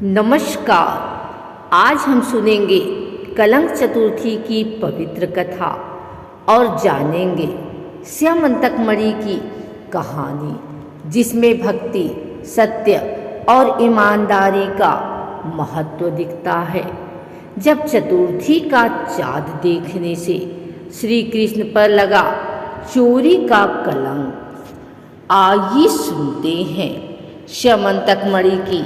नमस्कार। आज हम सुनेंगे कलंक चतुर्थी की पवित्र कथा और जानेंगे स्यमंतक मणि की कहानी, जिसमें भक्ति, सत्य और ईमानदारी का महत्व दिखता है। जब चतुर्थी का चाँद देखने से श्री कृष्ण पर लगा चोरी का कलंक, आइए सुनते हैं स्यमंतक मणि की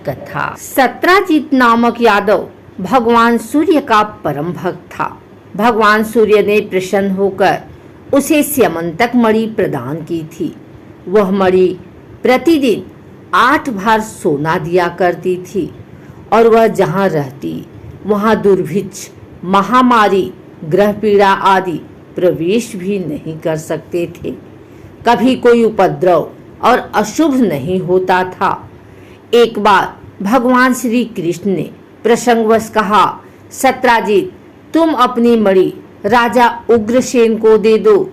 कथा। सत्राजित नामक यादव भगवान सूर्य का परम भक्त था। भगवान सूर्य ने प्रसन्न होकर उसे स्यमंतक मणि प्रदान की थी। वह मणि प्रतिदिन 8 भार सोना दिया करती थी और वह जहाँ रहती वहाँ दुर्भिक्ष, महामारी, ग्रह पीड़ा आदि प्रवेश भी नहीं कर सकते थे। कभी कोई उपद्रव और अशुभ नहीं होता था। एक बार भगवान श्री कृष्ण ने प्रसंगवश कहा, सत्राजित, तुम अपनी मणि राजा उग्रसेन को दे दो।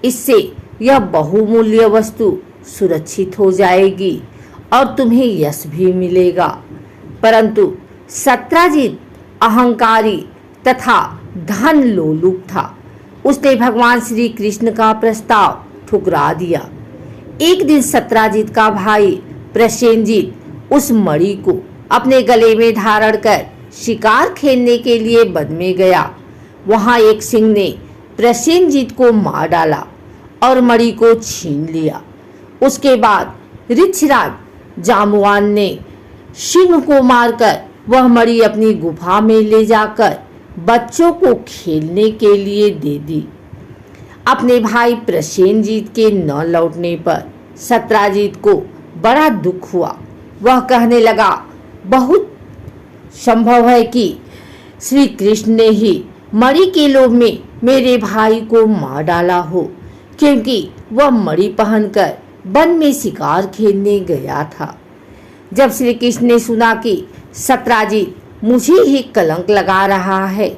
इससे यह बहुमूल्य वस्तु सुरक्षित हो जाएगी और तुम्हें यश भी मिलेगा। परंतु सत्राजित अहंकारी तथा धन लोलुप था। उसने भगवान श्री कृष्ण का प्रस्ताव ठुकरा दिया। एक दिन सत्राजित का भाई प्रसेनजित उस मणि को अपने गले में धारण कर शिकार खेलने के लिए वन में गया। वहां एक सिंह ने प्रसेनजित को मार डाला और मणि को छीन लिया। उसके बाद ऋक्षराज जाम्बवान ने सिंह को मारकर वह मणि अपनी गुफा में ले जाकर बच्चों को खेलने के लिए दे दी। अपने भाई प्रसेनजित के न लौटने पर सत्राजित को बड़ा दुख हुआ। वह कहने लगा, बहुत संभव है कि श्री कृष्ण ने ही मणि के लोभ में मेरे भाई को मार डाला हो, क्योंकि वह मणि पहनकर वन में शिकार खेलने गया था। जब श्री कृष्ण ने सुना कि सत्राजित मुझे ही कलंक लगा रहा है,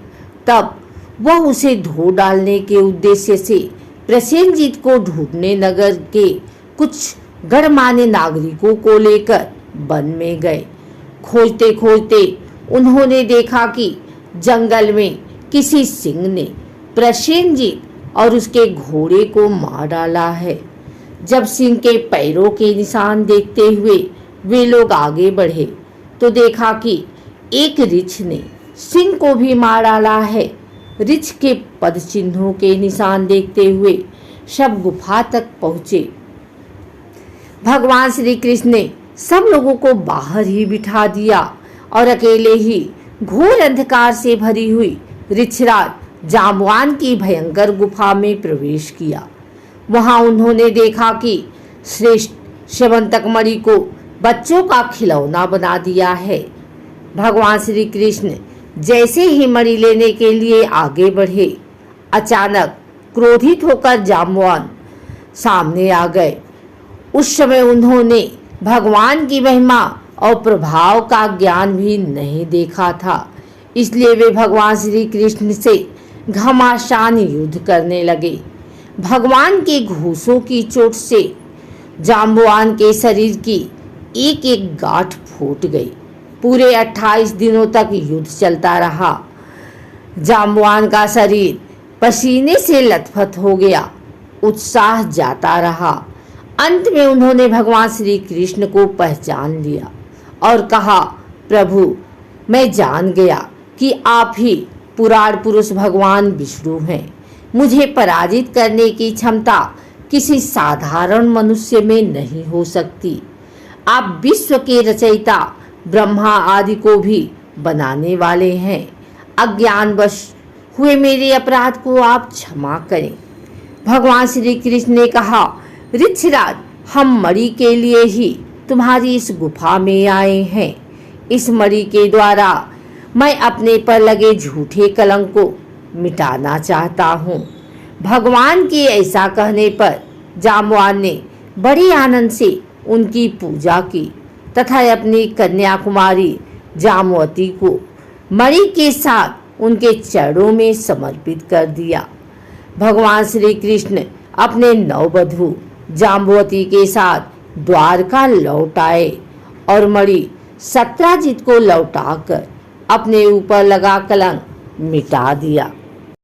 तब वह उसे धो डालने के उद्देश्य से प्रसेनजित को ढूंढने नगर के कुछ गणमान्य नागरिकों को लेकर वन में गए। खोजते खोजते उन्होंने देखा कि जंगल में किसी सिंह ने प्रसेनजित और उसके घोड़े को मार डाला है। जब सिंह के पैरों के निशान देखते हुए वे लोग आगे बढ़े तो देखा कि एक ऋक्ष ने सिंह को भी मार डाला है। ऋक्ष के पद चिन्हों के निशान देखते हुए सब गुफा तक पहुँचे। भगवान श्री कृष्ण ने सब लोगों को बाहर ही बिठा दिया और अकेले ही घोर अंधकार से भरी हुई ऋक्षराज जाम्बवान की भयंकर गुफा में प्रवेश किया। वहां उन्होंने देखा कि श्रेष्ठ स्यमंतक मणि को बच्चों का खिलौना बना दिया है। भगवान श्री कृष्ण जैसे ही मणि लेने के लिए आगे बढ़े, अचानक क्रोधित होकर जाम्बवान सामने आ गए। उस समय उन्होंने भगवान की महिमा और प्रभाव का ज्ञान भी नहीं देखा था, इसलिए वे भगवान श्री कृष्ण से घमासान युद्ध करने लगे। भगवान के घूंसों की चोट से जाम्बवान के शरीर की एक एक गांठ फूट गई। पूरे 28 दिनों तक युद्ध चलता रहा। जाम्बवान का शरीर पसीने से लथपथ हो गया, उत्साह जाता रहा। अंत में उन्होंने भगवान श्री कृष्ण को पहचान लिया और कहा, प्रभु, मैं जान गया कि आप ही पुराण पुरुष भगवान विष्णु हैं। मुझे पराजित करने की क्षमता किसी साधारण मनुष्य में नहीं हो सकती। आप विश्व के रचयिता ब्रह्मा आदि को भी बनाने वाले हैं। अज्ञानवश हुए मेरे अपराध को आप क्षमा करें। भगवान श्री कृष्ण ने कहा, ऋक्षराज, हम मणि के लिए ही तुम्हारी इस गुफा में आए हैं। इस मणि के द्वारा मैं अपने पर लगे झूठे कलंक को मिटाना चाहता हूँ। भगवान के ऐसा कहने पर जाम्बवान ने बड़े आनंद से उनकी पूजा की तथा अपनी कन्या कुमारी जाम्बवती को मणि के साथ उनके चरणों में समर्पित कर दिया। भगवान श्री कृष्ण अपने नववधू जाम्बवती के साथ द्वारका लौट आए और मणि सत्राजित को लौटाकर अपने ऊपर लगा कलंक मिटा दिया।